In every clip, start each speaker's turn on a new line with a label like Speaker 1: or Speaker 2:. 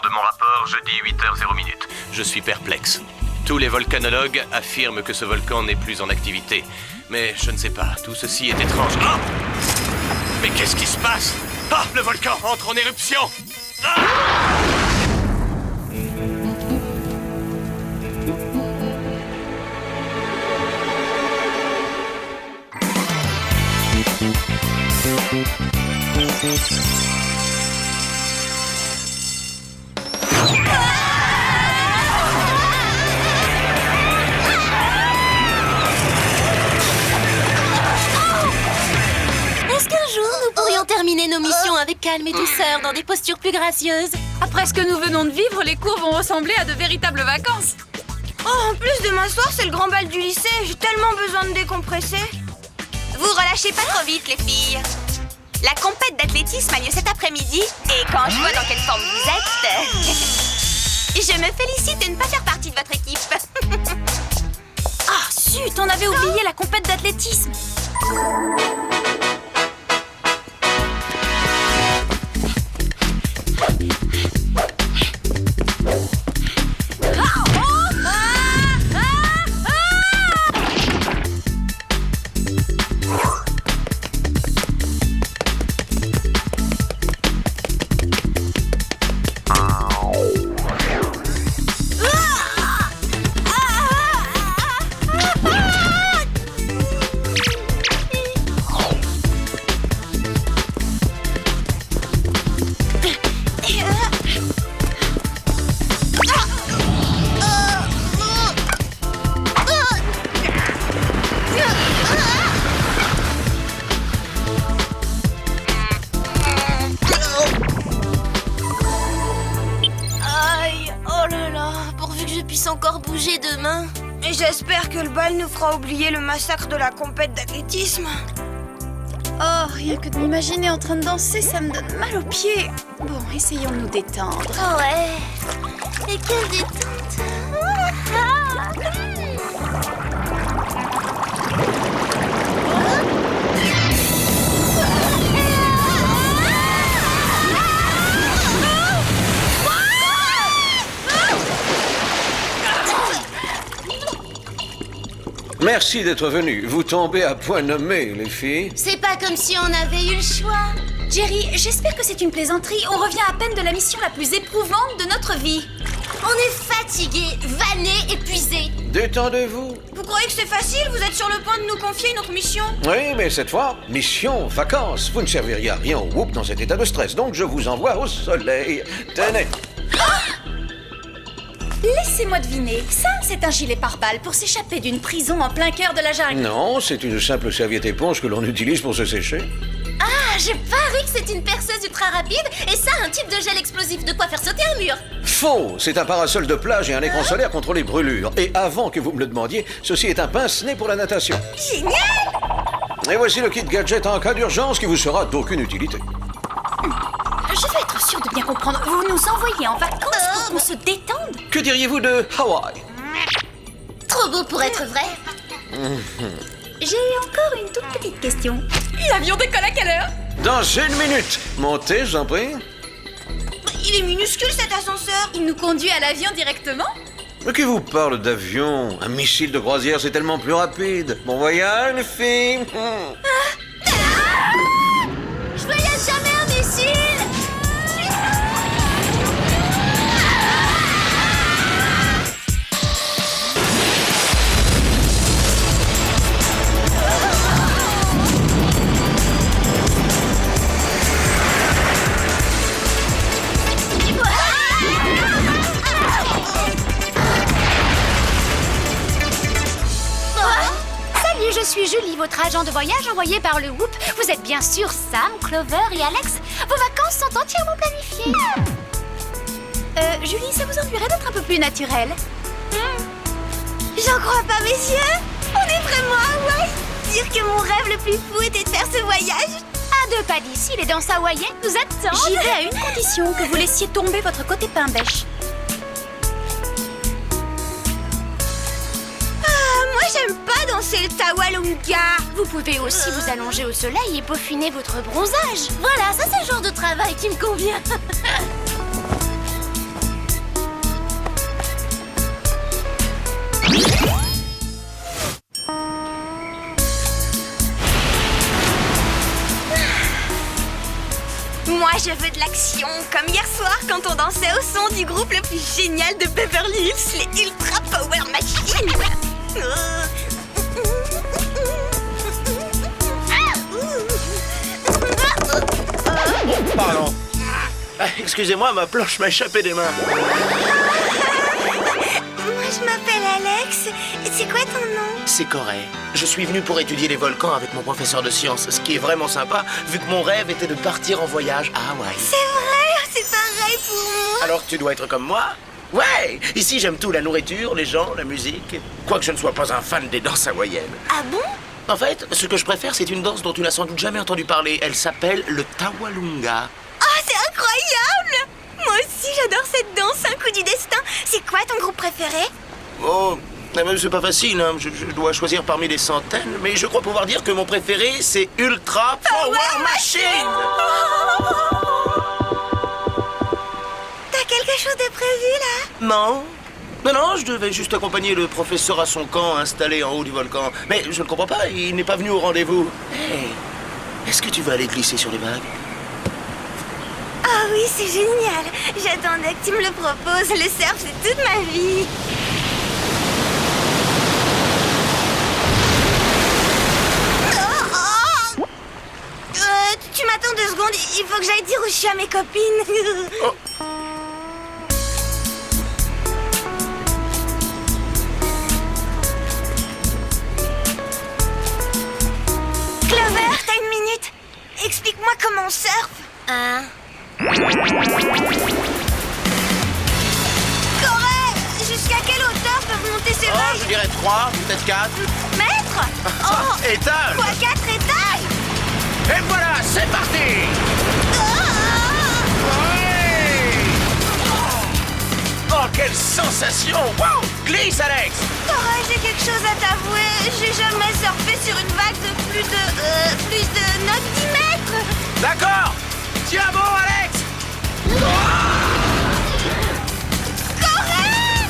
Speaker 1: de mon rapport jeudi 8h00.
Speaker 2: Je suis perplexe. Tous les volcanologues affirment que ce volcan n'est plus en activité. Mais je ne sais pas, tout ceci est étrange. Ah! Mais qu'est-ce qui se passe? Ah! Le volcan entre en éruption! Ah!
Speaker 3: Est-ce qu'un jour nous pourrions terminer nos missions avec calme et douceur dans des postures plus gracieuses?
Speaker 4: Après ce que nous venons de vivre, les cours vont ressembler à de véritables vacances.
Speaker 5: Oh, en plus, demain soir, c'est le grand bal du lycée. J'ai tellement besoin de décompresser.
Speaker 6: Vous relâchez pas trop vite, les filles. La compète d'athlétisme a lieu cet après-midi, et quand je vois dans quelle forme vous êtes, je me félicite de ne pas faire partie de votre équipe.
Speaker 4: Ah, zut, on avait oublié la compète d'athlétisme.
Speaker 3: Encore bouger demain.
Speaker 5: Et j'espère que le bal nous fera oublier le massacre de la compète d'athlétisme.
Speaker 4: Oh, rien que de m'imaginer en train de danser, ça me donne mal aux pieds. Bon, essayons de nous détendre.
Speaker 3: Oh ouais. Et quelle détente.
Speaker 7: Merci d'être venus. Vous tombez à point nommé, les filles.
Speaker 3: C'est pas comme si on avait eu le choix.
Speaker 4: Jerry, j'espère que c'est une plaisanterie. On revient à peine de la mission la plus éprouvante de notre vie.
Speaker 3: On est fatigués, vannés, épuisés.
Speaker 7: Détendez-vous.
Speaker 5: Vous croyez que c'est facile? Vous êtes sur le point de nous confier une autre mission?
Speaker 7: Oui, mais cette fois, mission, vacances. Vous ne serviriez à rien au Whoop dans cet état de stress, donc je vous envoie au soleil. Tenez.
Speaker 4: Laissez-moi deviner. Ça, c'est un gilet pare-balles pour s'échapper d'une prison en plein cœur de la jungle.
Speaker 7: Non, c'est une simple serviette éponge que l'on utilise pour se sécher.
Speaker 3: Ah, je parie que c'est une perceuse ultra rapide et ça, un type de gel explosif de quoi faire sauter un mur.
Speaker 7: Faux! C'est un parasol de plage et un écran solaire contre les brûlures. Et avant que vous me le demandiez, ceci est un pince-nez pour la natation.
Speaker 5: Génial!
Speaker 7: Et voici le kit gadget en cas d'urgence qui vous sera d'aucune utilité.
Speaker 4: Je veux être sûre de bien comprendre. Vous nous envoyez en vacances pour qu'on se détende?
Speaker 7: Que diriez-vous de Hawaï?
Speaker 3: Trop beau pour être vrai.
Speaker 4: J'ai encore une toute petite question. L'avion décolle à quelle heure?
Speaker 7: Dans 1 minute. Montez, j'en prie.
Speaker 5: Il est minuscule cet ascenseur.
Speaker 4: Il nous conduit à l'avion directement?
Speaker 7: Mais qui vous parle d'avion? Un missile de croisière, c'est tellement plus rapide. Bon voyage, les filles.
Speaker 3: Je voyage jamais en missile.
Speaker 8: Je suis Julie, votre agent de voyage envoyé par le Whoop. Vous êtes bien sûr Sam, Clover et Alex. Vos vacances sont entièrement planifiées.
Speaker 4: Julie, ça vous ennuierait d'être un peu plus naturelle?
Speaker 5: J'en crois pas, messieurs. On est vraiment à Hawaï. Dire que mon rêve le plus fou était de faire ce voyage.
Speaker 8: À 2 pas d'ici, les danses hawaïennes nous attendent.
Speaker 4: J'y vais à une condition, que vous laissiez tomber votre côté pain bêche.
Speaker 5: J'aime pas danser le Tawalunga.
Speaker 8: Vous pouvez aussi vous allonger au soleil et peaufiner votre bronzage.
Speaker 3: Voilà, ça c'est le genre de travail qui me convient.
Speaker 6: Je veux de l'action, comme hier soir quand on dansait au son du groupe le plus génial de Beverly Hills, les Ultra Power Machines.
Speaker 9: Pardon. Excusez-moi, ma planche m'a échappé des mains.
Speaker 5: Moi, je m'appelle Alex. C'est quoi ton nom?
Speaker 9: C'est Corée. Je suis venu pour étudier les volcans avec mon professeur de sciences, ce qui est vraiment sympa, vu que mon rêve était de partir en voyage à Hawaï.
Speaker 5: C'est vrai, c'est pareil pour moi.
Speaker 9: Alors tu dois être comme moi? Ouais! Ici, j'aime tout, la nourriture, les gens, la musique. Quoique je ne sois pas un fan des danses hawaïennes.
Speaker 5: Ah bon?
Speaker 9: En fait, ce que je préfère, c'est une danse dont tu n'as sans doute jamais entendu parler. Elle s'appelle le Tawalunga.
Speaker 5: Oh, c'est incroyable! Moi aussi, j'adore cette danse, un coup du destin. C'est quoi ton groupe préféré?
Speaker 9: Oh, c'est pas facile, hein. Je dois choisir parmi des centaines, mais je crois pouvoir dire que mon préféré, c'est Ultra Power Machine!
Speaker 5: T'as quelque chose de prévu, là?
Speaker 9: Non. Non, je devais juste accompagner le professeur à son camp installé en haut du volcan. Mais je ne comprends pas, il n'est pas venu au rendez-vous. Hey, est-ce que tu veux aller glisser sur les vagues?
Speaker 5: Ah oui, c'est génial. J'attendais que tu me le proposes. Le surf, c'est toute ma vie. Tu m'attends 2 secondes, il faut que j'aille dire où je suis à mes copines.
Speaker 9: Oh.
Speaker 5: Clover, t'as une minute? Explique-moi comment on surfe. Corée, jusqu'à quelle hauteur peuvent monter ces
Speaker 9: Oh,
Speaker 5: vagues?
Speaker 9: je dirais 3, peut-être 4.
Speaker 5: Mètres? Oh,
Speaker 9: Étage!
Speaker 5: fois 4 étages?
Speaker 9: Et voilà, c'est parti! Oh, quelle sensation! Wow! Glisse, Alex!
Speaker 5: Corée, j'ai quelque chose à t'avouer. J'ai jamais surfé sur une vague de plus de 9-10 mètres.
Speaker 9: D'accord! Tiens bon, Alex!
Speaker 5: Corée!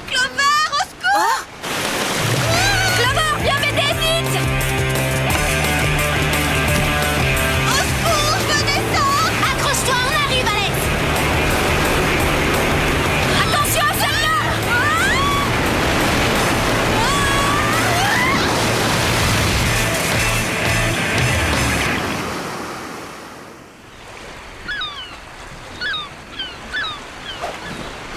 Speaker 5: Clover, au secours!
Speaker 8: Clover, viens m'aider vite!
Speaker 5: Au secours, je descends!
Speaker 8: Accroche-toi, on arrive, Alex! Attention à celle-là!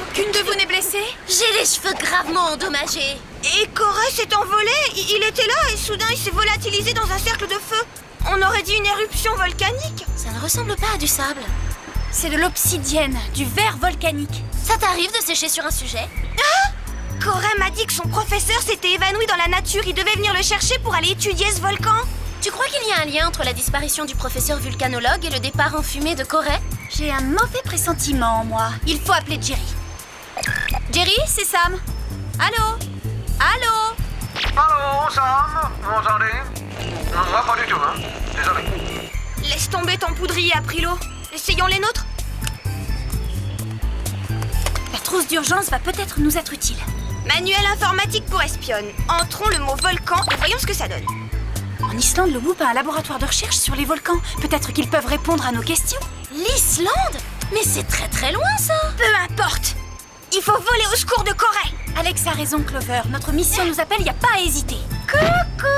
Speaker 4: Aucune de vous n'est blessée?
Speaker 3: J'ai les cheveux gravement endommagés.
Speaker 5: Et Corée s'est envolé. Il était là et soudain il s'est volatilisé dans un cercle de feu. On aurait dit une éruption volcanique.
Speaker 3: Ça ne ressemble pas à du sable.
Speaker 4: C'est de l'obsidienne, du verre volcanique.
Speaker 3: Ça t'arrive de sécher sur un sujet?
Speaker 5: Corée m'a dit que son professeur s'était évanoui dans la nature. Il devait venir le chercher pour aller étudier ce volcan.
Speaker 3: Tu crois qu'il y a un lien entre la disparition du professeur vulcanologue et le départ en fumée de Corée?
Speaker 4: J'ai un mauvais pressentiment, moi. Il faut appeler Jerry. Jerry, c'est Sam. Allô? Allô?
Speaker 1: Allô, Sam? Vous m'entendez? Moi, pas du tout, hein. Désolé.
Speaker 5: Laisse tomber ton poudrier, Aprilo. Essayons les nôtres.
Speaker 4: La trousse d'urgence va peut-être nous être utile.
Speaker 5: Manuel informatique pour espionne. Entrons le mot volcan et voyons ce que ça donne.
Speaker 4: En Islande, le WHOOP a un laboratoire de recherche sur les volcans. Peut-être qu'ils peuvent répondre à nos questions.
Speaker 3: L'Islande? Mais c'est très très loin ça!
Speaker 5: Peu importe. Il faut voler au secours de Corée.
Speaker 4: Alex a raison, Clover. Notre mission nous appelle, y a pas à hésiter.
Speaker 5: Coucou.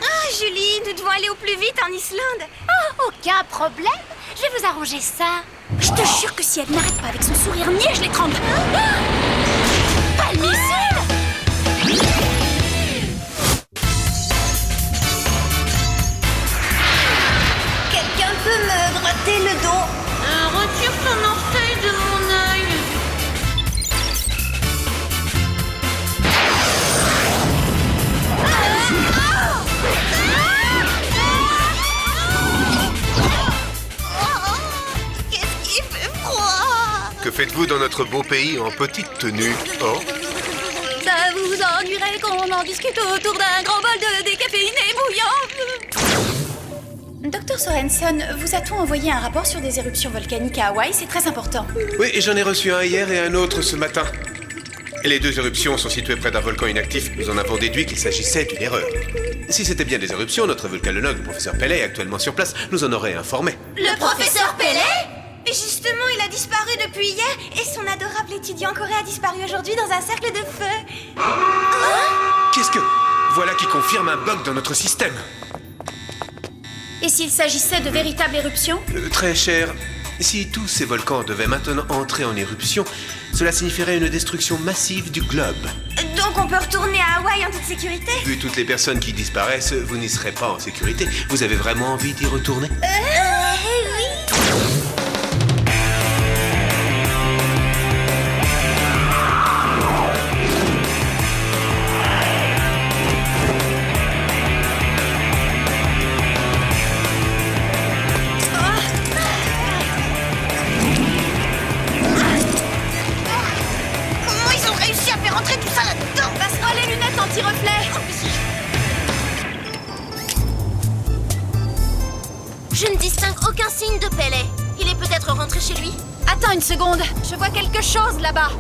Speaker 5: Ah, Julie, nous devons aller au plus vite en Islande.
Speaker 8: Aucun problème. Je vais vous arranger ça.
Speaker 4: Je te jure que si elle n'arrête pas avec son sourire niais, je l'étrangle.
Speaker 3: Pas le missile!
Speaker 5: Quelqu'un peut me gratter le dos?
Speaker 3: Retire ton orteil de mon œil.
Speaker 5: Qu'est-ce qui fait froid?
Speaker 10: Que faites-vous dans notre beau pays en petite tenue? Oh,
Speaker 8: Ça vous ennuierait qu'on en discute autour d'un grand bol de décaféiné bouillant?
Speaker 4: Dr Sorensen, vous a-t-on envoyé un rapport sur des éruptions volcaniques à Hawaï? C'est très important.
Speaker 11: Oui, j'en ai reçu un hier et un autre ce matin.
Speaker 10: Les deux éruptions sont situées près d'un volcan inactif. Nous en avons déduit qu'il s'agissait d'une erreur. Si c'était bien des éruptions, notre volcanologue, le professeur Pellet, actuellement sur place, nous en aurait informé.
Speaker 5: Le professeur Pellet? Mais justement, il a disparu depuis hier et son adorable étudiant Corée a disparu aujourd'hui dans un cercle de feu.
Speaker 10: Qu'est-ce que... Voilà qui confirme un bug dans notre système.
Speaker 4: Et s'il s'agissait de véritables éruptions?
Speaker 10: Très cher, si tous ces volcans devaient maintenant entrer en éruption, cela signifierait une destruction massive du globe.
Speaker 5: Donc on peut retourner à Hawaï en toute sécurité?
Speaker 10: Vu toutes les personnes qui disparaissent, vous n'y serez pas en sécurité. Vous avez vraiment envie d'y retourner?
Speaker 5: Oui. Comment ils ont réussi à faire entrer tout ça là-dedans?
Speaker 4: Passera les lunettes anti-reflet.
Speaker 3: Je ne distingue aucun signe de Pellet. Il est peut-être rentré chez lui.
Speaker 4: Attends une seconde, je vois quelque chose là-bas.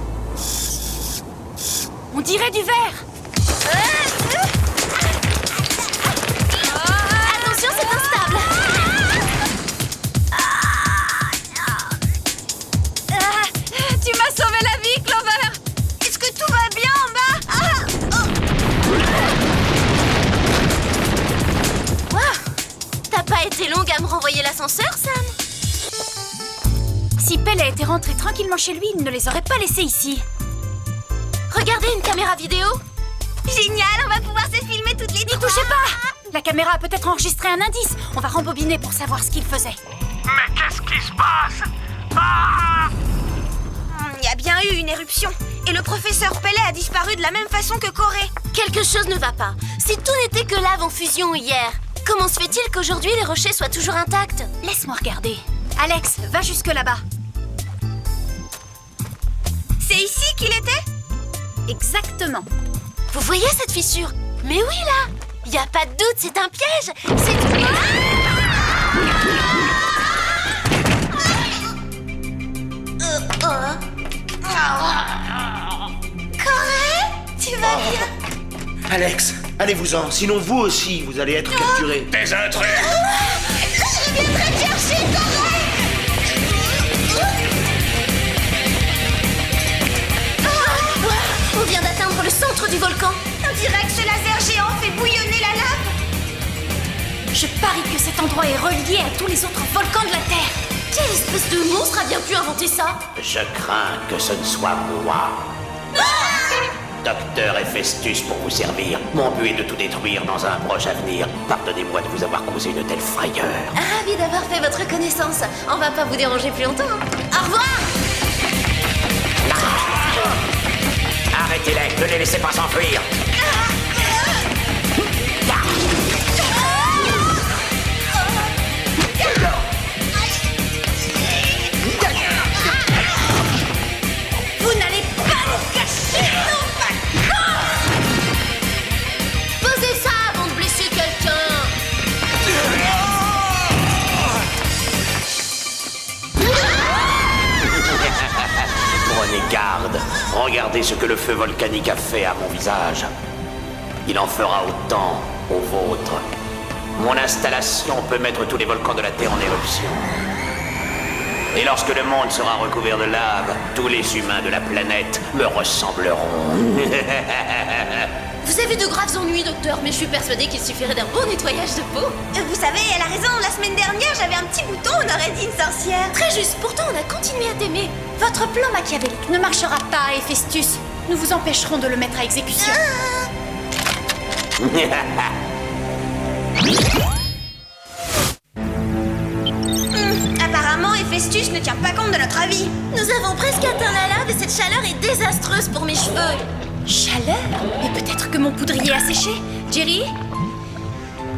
Speaker 4: On dirait du verre.
Speaker 3: Attention, c'est instable.
Speaker 4: Tu m'as sauvé la vie, Clover.
Speaker 5: Est-ce que tout va bien en bas?
Speaker 3: T'as pas été longue à me renvoyer l'ascenseur, Sam?
Speaker 4: Si Pellet était rentré tranquillement chez lui, il ne les aurait pas laissés ici.
Speaker 3: Regardez une caméra vidéo.
Speaker 5: Génial, on va pouvoir se filmer toutes les deux.
Speaker 4: N'y touchez pas! La caméra a peut-être enregistré un indice. On va rembobiner pour savoir ce qu'il faisait.
Speaker 1: Mais qu'est-ce qui se passe? Ah!
Speaker 5: Il y a bien eu une éruption. Et le professeur Pellet a disparu de la même façon que Corée.
Speaker 3: Quelque chose ne va pas. Si tout n'était que lave en fusion hier, comment se fait-il qu'aujourd'hui les rochers soient toujours intacts?
Speaker 4: Laisse-moi regarder. Alex, va jusque là-bas.
Speaker 5: C'est ici qu'il était?
Speaker 4: Exactement.
Speaker 3: Vous voyez cette fissure? Mais oui, là! Y a pas de doute, c'est un piège! C'est...
Speaker 5: Corée? Tu vas bien?
Speaker 9: Alex, allez-vous-en, sinon vous aussi, vous allez être capturé.
Speaker 2: Des intrus!
Speaker 5: Je viendrai te chercher, Corée!
Speaker 3: On vient d'atteindre le centre du volcan.
Speaker 5: On dirait que ce laser géant fait bouillonner la lave.
Speaker 4: Je parie que cet endroit est relié à tous les autres volcans de la Terre.
Speaker 3: Quelle espèce de monstre a bien pu inventer ça?
Speaker 11: Je crains que ce ne soit moi. Docteur Héphaestus pour vous servir. Mon but est de tout détruire dans un proche avenir. Pardonnez-moi de vous avoir causé une telle frayeur.
Speaker 3: Ravi d'avoir fait votre connaissance. On va pas vous déranger plus longtemps. Au revoir!
Speaker 11: Arrêtez-les, ne les laissez pas s'enfuir.
Speaker 5: Vous n'allez pas nous cacher nos vacances!
Speaker 3: Posez ça avant de blesser quelqu'un!
Speaker 11: Prenez garde. Regardez ce que le feu volcanique a fait à mon visage. Il en fera autant au vôtre. Mon installation peut mettre tous les volcans de la Terre en éruption. Et lorsque le monde sera recouvert de lave, tous les humains de la planète me ressembleront.
Speaker 3: Vous avez de graves ennuis, docteur, mais je suis persuadée qu'il suffirait d'un bon nettoyage de peau.
Speaker 5: Vous savez, elle a raison. La semaine dernière, j'avais un petit bouton, on aurait dit une sorcière.
Speaker 3: Très juste, pourtant on a continué à t'aimer.
Speaker 4: Votre plan machiavélique ne marchera pas, Héphaestus. Nous vous empêcherons de le mettre à exécution.
Speaker 5: Apparemment, Héphaestus ne tient pas compte de notre avis.
Speaker 3: Nous avons presque atteint la lave et cette chaleur est désastreuse pour mes cheveux.
Speaker 4: Chaleur? Et peut-être que mon poudrier a séché. Jerry?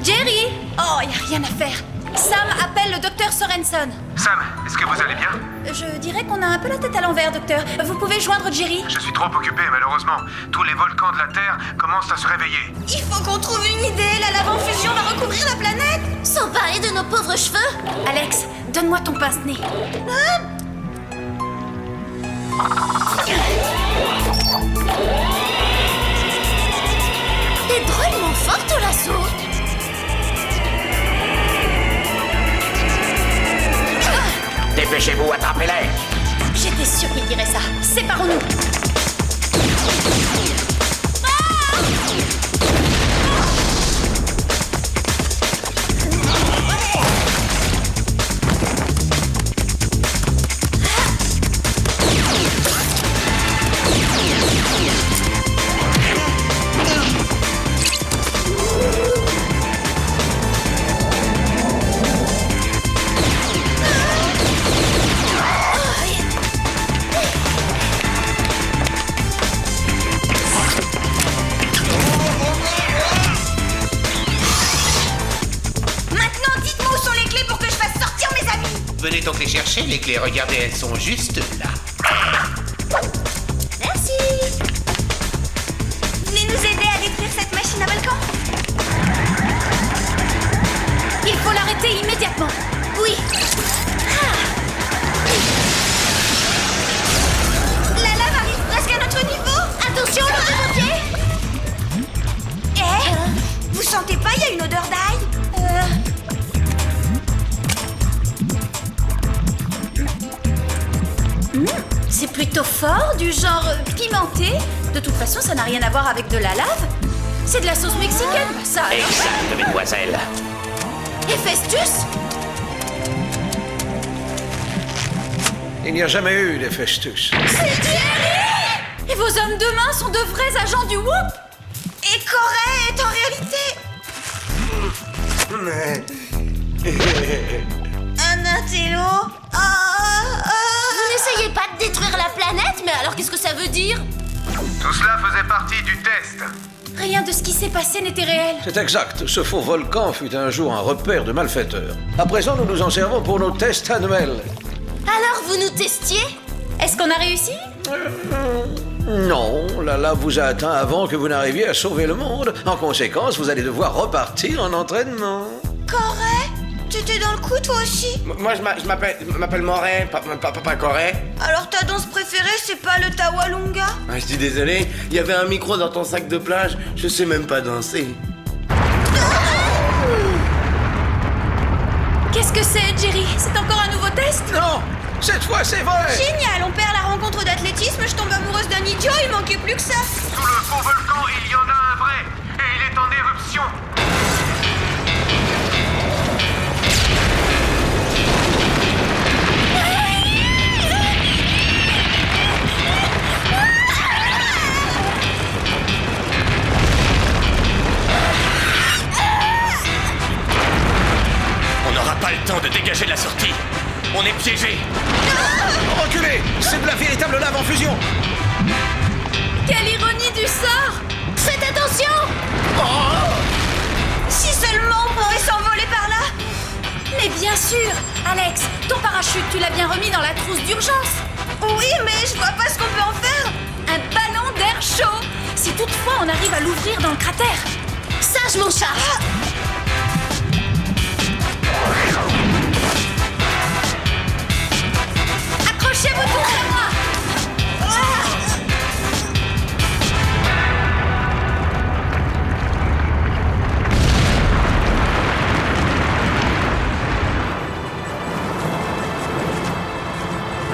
Speaker 4: Jerry? Oh, y a rien à faire. Sam appelle le docteur Sorenson.
Speaker 1: Sam, est-ce que vous allez bien?
Speaker 4: Je dirais qu'on a un peu la tête à l'envers, docteur. Vous pouvez joindre Jerry?
Speaker 1: Je suis trop occupé, malheureusement. Tous les volcans de la Terre commencent à se réveiller.
Speaker 5: Il faut qu'on trouve une idée. La lave en fusion va recouvrir la planète.
Speaker 3: Sans parler de nos pauvres cheveux.
Speaker 4: Alex, donne-moi ton pince-nez.
Speaker 3: T'es drôlement forte au lasso.
Speaker 11: Dépêchez-vous, attrapez-les!
Speaker 4: J'étais sûre qu'il dirait ça. Séparons-nous.
Speaker 10: Venez donc les chercher, les clés. Regardez, elles sont juste là.
Speaker 5: Merci. Venez nous aider à détruire cette machine à volcan.
Speaker 4: Il faut l'arrêter immédiatement.
Speaker 5: Oui. La lave arrive presque à notre niveau. Attention, le pompier. Vous sentez pas, il y a une odeur d'ail.
Speaker 4: C'est plutôt fort, du genre pimenté. De toute façon, ça n'a rien à voir avec de la lave. C'est de la sauce mexicaine, ça. Alors.
Speaker 11: Exact, mesdemoiselles.
Speaker 4: Et Festus?
Speaker 7: Il n'y a jamais eu de Festus.
Speaker 4: C'est Jerry! Et vos hommes de main sont de vrais agents du Whoop?
Speaker 5: Et Corée est en réalité... Un intello.
Speaker 3: Vous n'essayez pas de détruire la planète, mais alors qu'est-ce que ça veut dire?
Speaker 1: Tout cela faisait partie du test.
Speaker 4: Rien de ce qui s'est passé n'était réel.
Speaker 7: C'est exact. Ce faux volcan fut un jour un repère de malfaiteurs. À présent, nous nous en servons pour nos tests annuels.
Speaker 3: Alors vous nous testiez?
Speaker 4: Est-ce qu'on a réussi?
Speaker 7: Non, la lave vous a atteint avant que vous n'arriviez à sauver le monde. En conséquence, vous allez devoir repartir en entraînement.
Speaker 5: Corée? T'étais dans le coup, toi aussi?
Speaker 9: Moi, je m'appelle Moret, pas Corée.
Speaker 5: Alors ta danse préférée, c'est pas le Tawalunga?
Speaker 9: Ah, je dis désolé, il y avait un micro dans ton sac de plage, je sais même pas danser.
Speaker 4: Qu'est-ce que c'est, Jerry? C'est encore un nouveau test?
Speaker 7: Non! Cette fois, c'est vrai!
Speaker 5: Génial, on perd la rencontre d'athlétisme, je tombe amoureuse d'un idiot, il manquait plus que ça.
Speaker 1: Sous le faux volcan, il y en a un vrai. Et il est en éruption.
Speaker 2: On n'aura pas le temps de dégager de la sortie. On est piégés.
Speaker 7: Reculez! C'est de la véritable lave en fusion!
Speaker 4: Quelle ironie du sort!
Speaker 3: Faites attention!
Speaker 5: Si seulement on pouvait s'envoler par là.
Speaker 4: Mais bien sûr! Alex, ton parachute, tu l'as bien remis dans la trousse d'urgence.
Speaker 5: Oui, mais je vois pas ce qu'on peut en faire.
Speaker 4: Un ballon d'air chaud! Si toutefois on arrive à l'ouvrir dans le cratère.
Speaker 3: Sage, mon chat!
Speaker 4: Accrochez-vous tous à moi!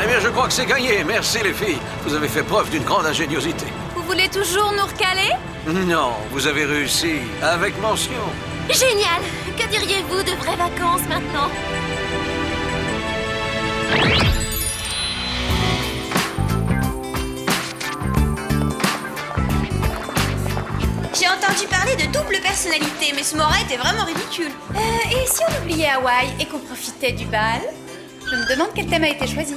Speaker 7: Eh bien, je crois que c'est gagné. Merci, les filles. Vous avez fait preuve d'une grande ingéniosité.
Speaker 4: Vous voulez toujours nous recaler?
Speaker 7: Non, vous avez réussi. Avec mention.
Speaker 3: Génial! Que diriez-vous de vraies vacances maintenant?
Speaker 5: J'ai entendu parler de double personnalité, mais ce Moret était vraiment ridicule.
Speaker 4: Et si on oubliait Hawaï et qu'on profitait du bal? Je me demande quel thème a été choisi.